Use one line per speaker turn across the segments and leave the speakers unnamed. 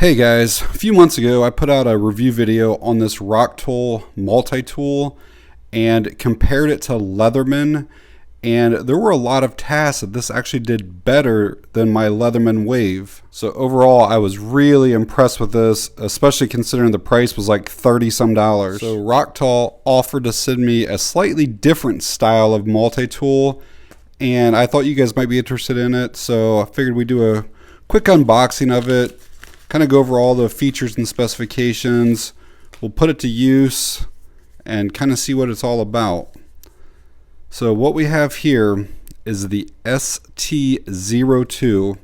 Hey guys, a few months ago I put out a review video on this Rocktol multi-tool and compared it to Leatherman, and there were a lot of tasks that this actually did better than my Leatherman Wave. So overall I was really impressed with this, especially considering the price was like $30 some. So Rocktol offered to send me a slightly different style of multi-tool, and I thought you guys might be interested in it, so I figured we'd do a quick unboxing of it, kind of go over all the features and specifications. We'll put it to use and kind of see what it's all about. So what we have here is the ST02.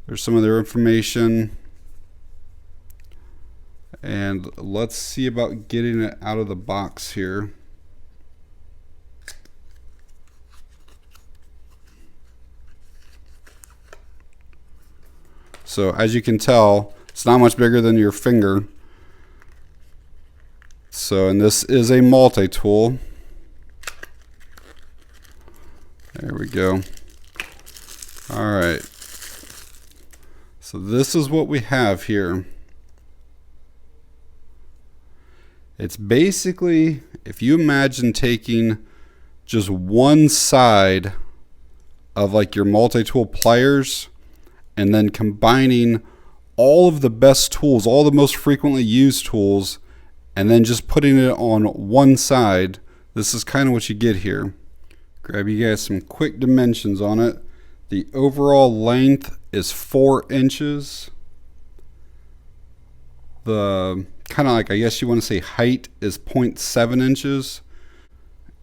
There's some of their information, and let's see about getting it out of the box here. So as you can tell, it's not much bigger than your finger. So, and this is a multi-tool. There we go. All right. So this is what we have here. It's basically, if you imagine taking just one side of like your multi-tool pliers and then combining all of the best tools, all the most frequently used tools, and then just putting it on one side, this is kind of what you get here. Grab you guys some quick dimensions on it. The overall length is 4 inches. The kind of like, I guess you want to say height is 0.7 inches.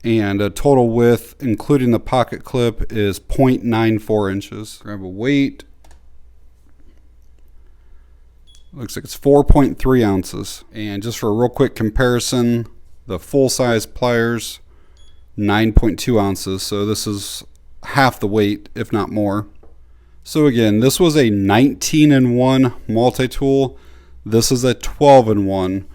And a total width, including the pocket clip, is 0.94 inches. Grab a weight. Looks like it's 4.3 ounces. And just for a real quick comparison, the full size pliers, 9.2 ounces. So this is half the weight, if not more. So again, this was a 19-in-1 multi-tool. This is a 12-in-1.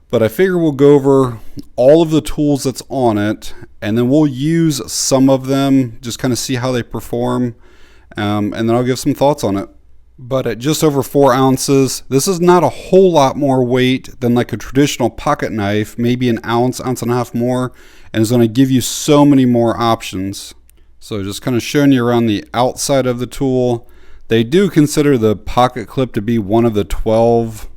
But I figure we'll go over all of the tools that's on it, and then we'll use some of them, just kind of see how they perform, and then I'll give some thoughts on it. But at just over 4 ounces, this is not a whole lot more weight than like a traditional pocket knife, maybe an ounce, ounce and a half more, and it's going to give you so many more options. So just kind of showing you around the outside of the tool. They do consider the pocket clip to be one of the 12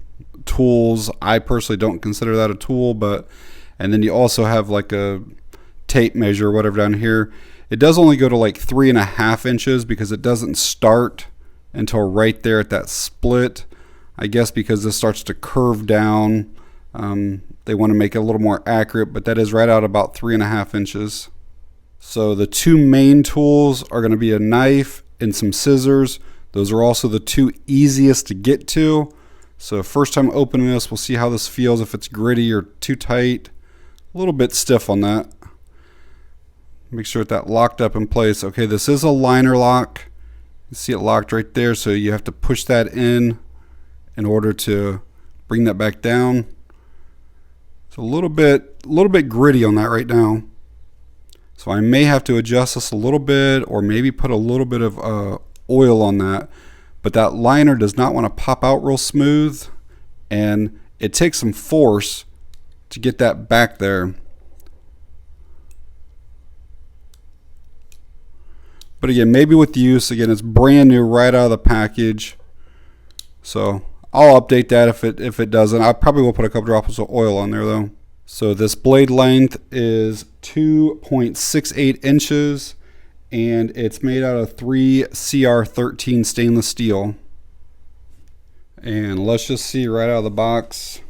tools. I personally don't consider that a tool, but, and then you also have like a tape measure or whatever down here. It does only go to like 3.5 inches because it doesn't start until right there at that split. I guess because this starts to curve down, they want to make it a little more accurate, but that is right out about 3.5 inches. So the two main tools are going to be a knife and some scissors. Those are also the two easiest to get to. So first time opening this, we'll see how this feels, if it's gritty or too tight. A little bit stiff on that. Make sure that locked up in place. Okay, this is a liner lock. You see it locked right there, so you have to push that in order to bring that back down. It's a little bit gritty on that right now. So I may have to adjust this a little bit, or maybe put a little bit of oil on that. But that liner does not want to pop out real smooth, and it takes some force to get that back there. But again, maybe with use, again, it's brand new right out of the package. So I'll update that if it doesn't. I probably will put a couple drops of oil on there though. So this blade length is 2.68 inches, and it's made out of 3CR13 stainless steel. And let's just see right out of the box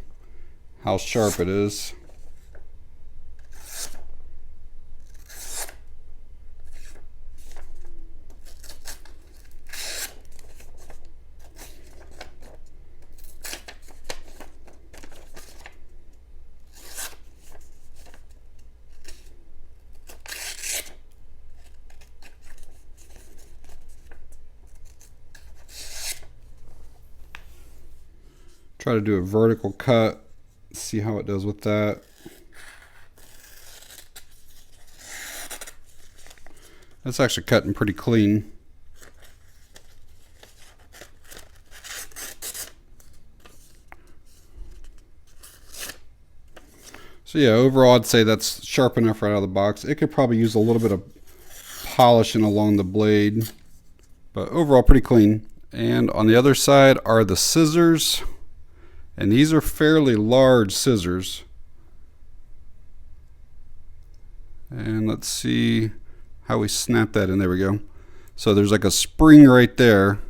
how sharp it is. Try to do a vertical cut, see how it does with that. That's actually cutting pretty clean. So yeah, overall I'd say that's sharp enough right out of the box. It could probably use a little bit of polishing along the blade, but overall pretty clean. And on the other side are the scissors, and these are fairly large scissors. And let's see how we snap that in. There we go. So there's like a spring right there.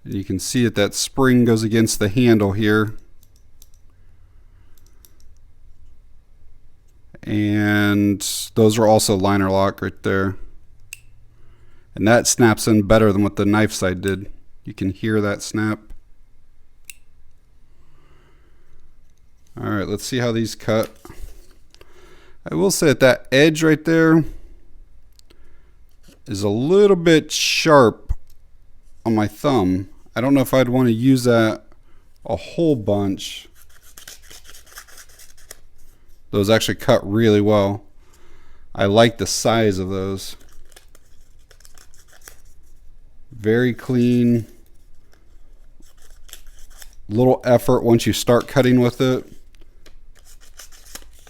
And you can see that spring goes against the handle here. And those are also liner lock right there. And that snaps in better than what the knife side did. You can hear that snap. All right, let's see how these cut. I will say that edge right there is a little bit sharp on my thumb. I don't know if I'd want to use that a whole bunch. Those actually cut really well. I like the size of those. Very clean. Little effort once you start cutting with it.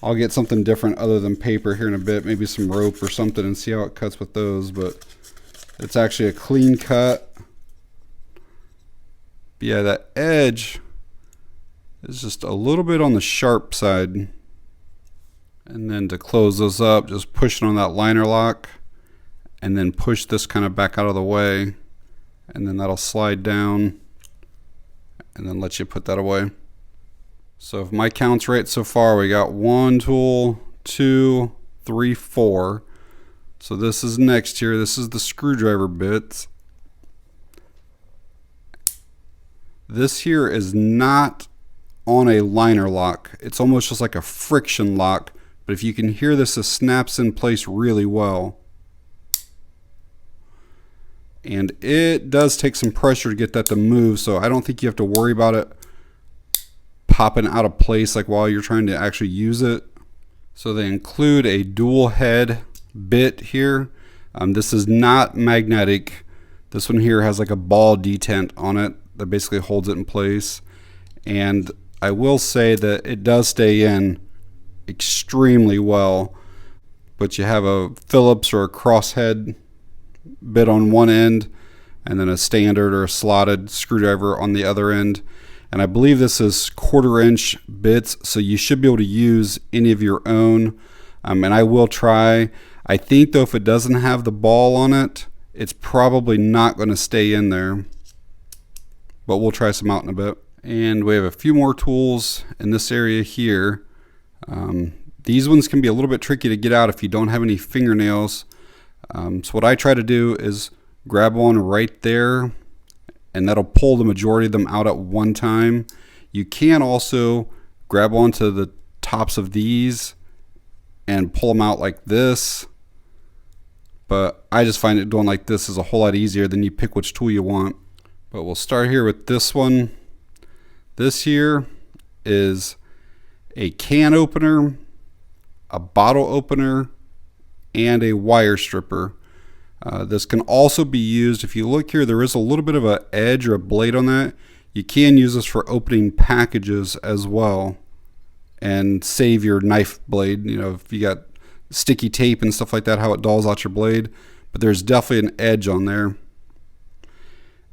I'll get something different other than paper here in a bit, maybe some rope or something, and see how it cuts with those, but it's actually a clean cut. But yeah, that edge is just a little bit on the sharp side. And then to close those up, just pushing on that liner lock, and then push this kind of back out of the way, and then that'll slide down, and then let you put that away. So if my count's right so far, we got 1 tool, 2, 3, 4. So this is next here. This is the screwdriver bits. This here is not on a liner lock. It's almost just like a friction lock. But if you can hear this, it snaps in place really well. And it does take some pressure to get that to move, so I don't think you have to worry about it popping out of place like while you're trying to actually use it. So they include a dual head bit here. This is not magnetic. This one here has like a ball detent on it that basically holds it in place. And I will say that it does stay in extremely well, but you have a Phillips or a crosshead bit on one end, and then a standard or a slotted screwdriver on the other end. And I believe this is 1/4 inch bits, so you should be able to use any of your own. And I will try. I think though, if it doesn't have the ball on it, it's probably not going to stay in there, but we'll try some out in a bit. And we have a few more tools in this area here. These ones can be a little bit tricky to get out if you don't have any fingernails. So what I try to do is grab one right there, and that'll pull the majority of them out at one time. You can also grab onto the tops of these and pull them out like this, but I just find it doing like this is a whole lot easier. Than you pick which tool you want. But we'll start here with this one. This here is a can opener, a bottle opener, and a wire stripper. This can also be used, if you look here, there is a little bit of an edge or a blade on that. You can use this for opening packages as well and save your knife blade. You know, if you got sticky tape and stuff like that, how it dulls out your blade. But there's definitely an edge on there.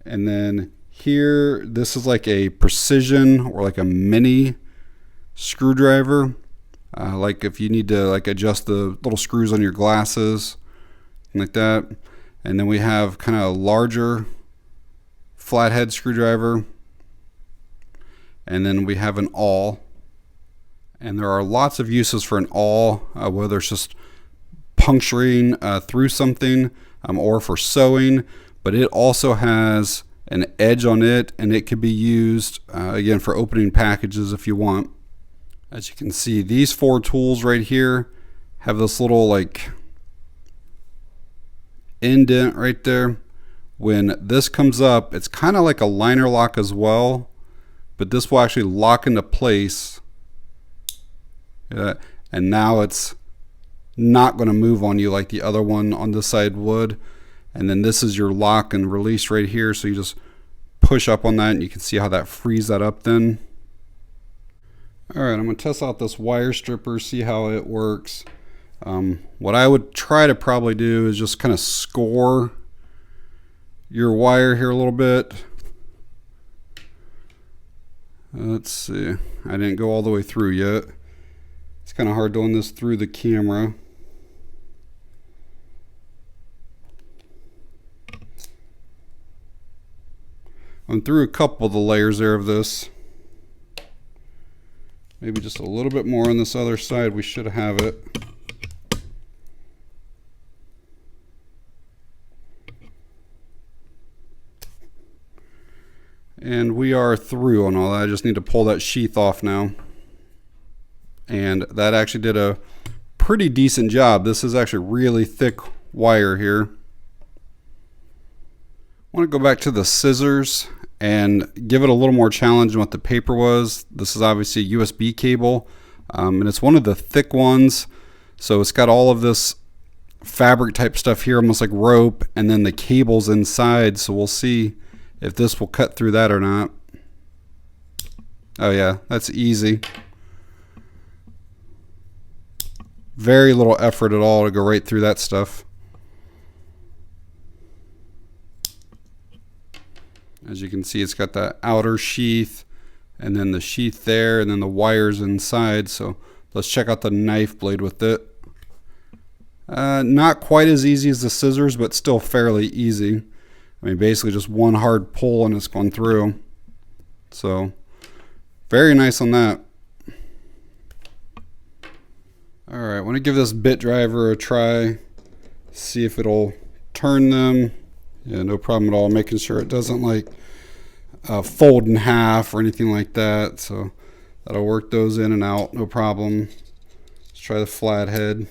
And then here, this is like a precision or like a mini screwdriver. Like if you need to like adjust the little screws on your glasses, like that. And then we have kind of a larger flathead screwdriver, and then we have an awl. And there are lots of uses for an awl, whether it's just puncturing through something or for sewing, but it also has an edge on it, and it could be used again for opening packages if you want. As you can see, these 4 tools right here have this little like indent right there. When this comes up, it's kind of like a liner lock as well, but this will actually lock into place. And now it's not going to move on you like the other one on this side would. And then this is your lock and release right here, so you just push up on that and you can see how that frees that up then. Alright, I'm going to test out this wire stripper, see how it works. What I would try to probably do is just kind of score your wire here a little bit. Let's see, I didn't go all the way through yet. It's kind of hard doing this through the camera. I'm through a couple of the layers there of this. Maybe just a little bit more on this other side. We should have it. And we are through on all that. I just need to pull that sheath off now. And that actually did a pretty decent job. This is actually really thick wire here. I want to go back to the scissors and give it a little more challenge than what the paper was. This is obviously a USB cable, and it's one of the thick ones. So it's got all of this fabric type stuff here, almost like rope, and then the cables inside. So we'll see if this will cut through that or not. Oh yeah, that's easy. Very little effort at all to go right through that stuff. As you can see, it's got that outer sheath and then the sheath there and then the wires inside. So let's check out the knife blade with it. Not quite as easy as the scissors, but still fairly easy. I mean, basically just one hard pull and it's gone through. So very nice on that. All right, I want to give this bit driver a try, see if it'll turn them. Yeah, no problem at all. Making sure it doesn't like fold in half or anything like that. So that'll work those in and out, no problem. Let's try the flathead.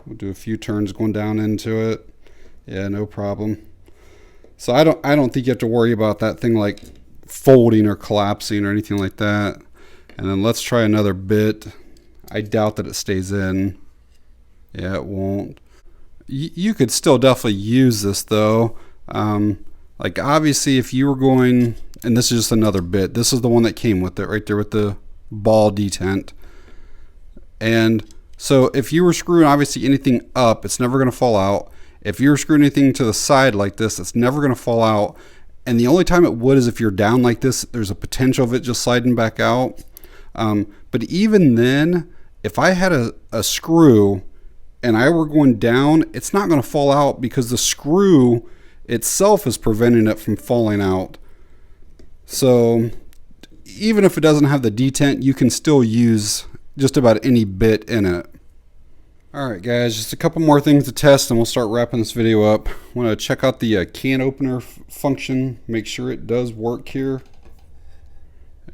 We'll do a few turns going down into it. Yeah, no problem. So I don't think you have to worry about that thing like folding or collapsing or anything like that. And then let's try another bit. I doubt that it stays in. Yeah, it won't. You could still definitely use this though. Like obviously if you were going, and this is just another bit, this is the one that came with it right there with the ball detent. And so if you were screwing obviously anything up, it's never going to fall out. If you're screwing anything to the side like this, it's never going to fall out. And the only time it would is if you're down like this, there's a potential of it just sliding back out. But even then, if I had a screw and I were going down, it's not going to fall out because the screw itself is preventing it from falling out. So even if it doesn't have the detent, you can still use just about any bit in it. Alright guys, just a couple more things to test and we'll start wrapping this video up. I want to check out the can opener function, make sure it does work here.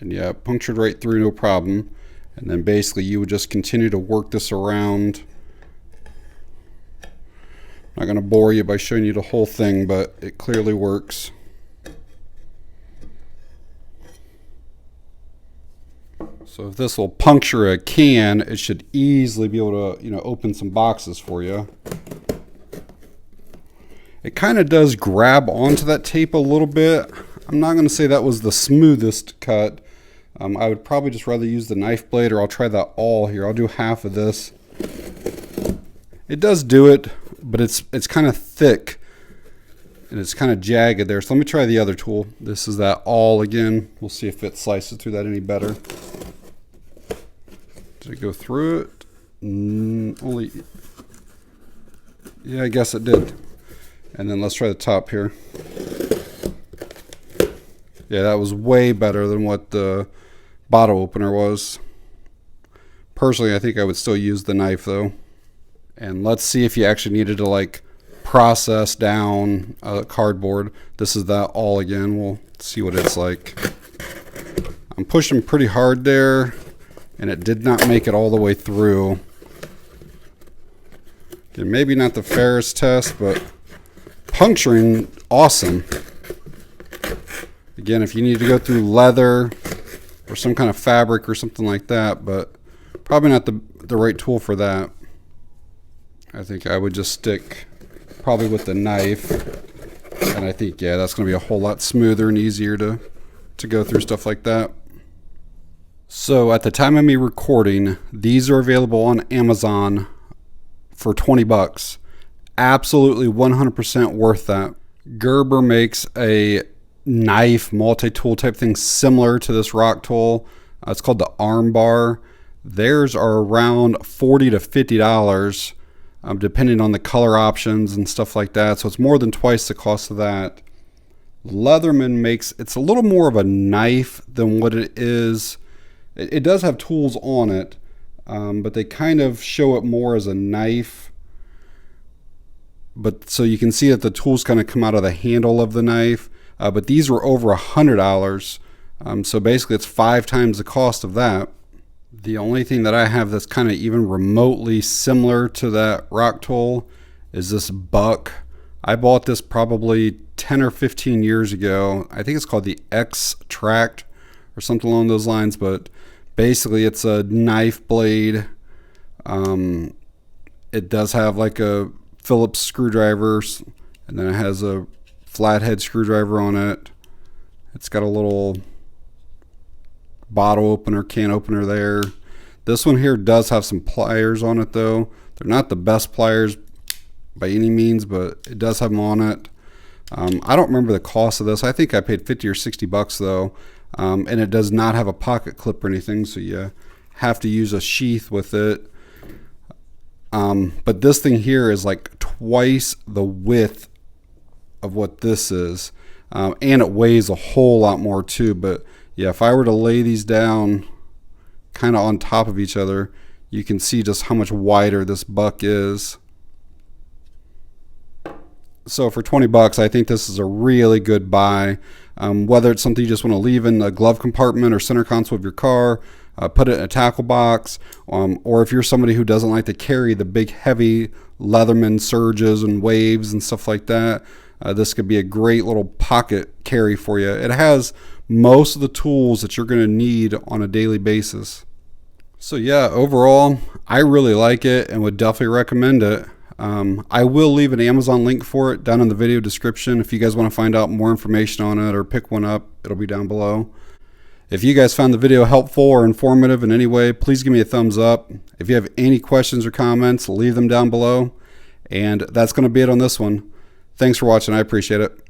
And yeah, punctured right through, no problem. And then basically you would just continue to work this around. I'm not going to bore you by showing you the whole thing, but it clearly works. So if this will puncture a can, it should easily be able to, open some boxes for you. It kind of does grab onto that tape a little bit. I'm not going to say that was the smoothest cut. I would probably just rather use the knife blade, or I'll try that awl here. I'll do half of this. It does do it, but it's kind of thick and it's kind of jagged there. So let me try the other tool. This is that awl again. We'll see if it slices through that any better. Did it go through it? Only, yeah, I guess it did. And then let's try the top here. Yeah, that was way better than what the bottle opener was. Personally, I think I would still use the knife though. And let's see if you actually needed to like process down cardboard. This is that awl again. We'll see what it's like. I'm pushing pretty hard there and it did not make it all the way through. Okay, maybe not the fairest test, but puncturing, awesome. Again, if you need to go through leather or some kind of fabric or something like that, but probably not the right tool for that. I think I would just stick probably with the knife. And I think, yeah, that's going to be a whole lot smoother and easier to go through stuff like that. So at the time of me recording, these are available on Amazon for 20 bucks. Absolutely 100% worth that. Gerber makes a knife multi-tool type thing similar to this Rocktol. It's called the arm bar. Theirs are around $40 to $50, depending on the color options and stuff like that. So it's more than twice the cost of that. Leatherman makes, it's a little more of a knife than what it is. It does have tools on it, but they kind of show it more as a knife. But so you can see that the tools kind of come out of the handle of the knife. But these were over $100. So basically it's 5 times the cost of that. The only thing that I have that's kind of even remotely similar to that Rocktol is this buck. I bought this probably 10 or 15 years ago. I think it's called the X-Tract or something along those lines, but basically it's a knife blade. It does have like a Phillips screwdriver, and then it has a flathead screwdriver on it. It's got a little bottle opener, can opener there. This one here does have some pliers on it though. They're not the best pliers by any means, but it does have them on it. I don't remember the cost of this. I think I paid 50 or 60 bucks though. And it does not have a pocket clip or anything, so you have to use a sheath with it. But this thing here is like twice the width of what this is. And it weighs a whole lot more too. But yeah, if I were to lay these down kind of on top of each other, you can see just how much wider this buck is. So for 20 bucks, I think this is a really good buy. Whether it's something you just want to leave in the glove compartment or center console of your car, put it in a tackle box, or if you're somebody who doesn't like to carry the big heavy Leatherman surges and waves and stuff like that, this could be a great little pocket carry for you. It has most of the tools that you're going to need on a daily basis. So yeah, overall, I really like it and would definitely recommend it. I will leave an Amazon link for it down in the video description. If you guys want to find out more information on it or pick one up, it'll be down below. If you guys found the video helpful or informative in any way, please give me a thumbs up. If you have any questions or comments, leave them down below. And that's going to be it on this one. Thanks for watching. I appreciate it.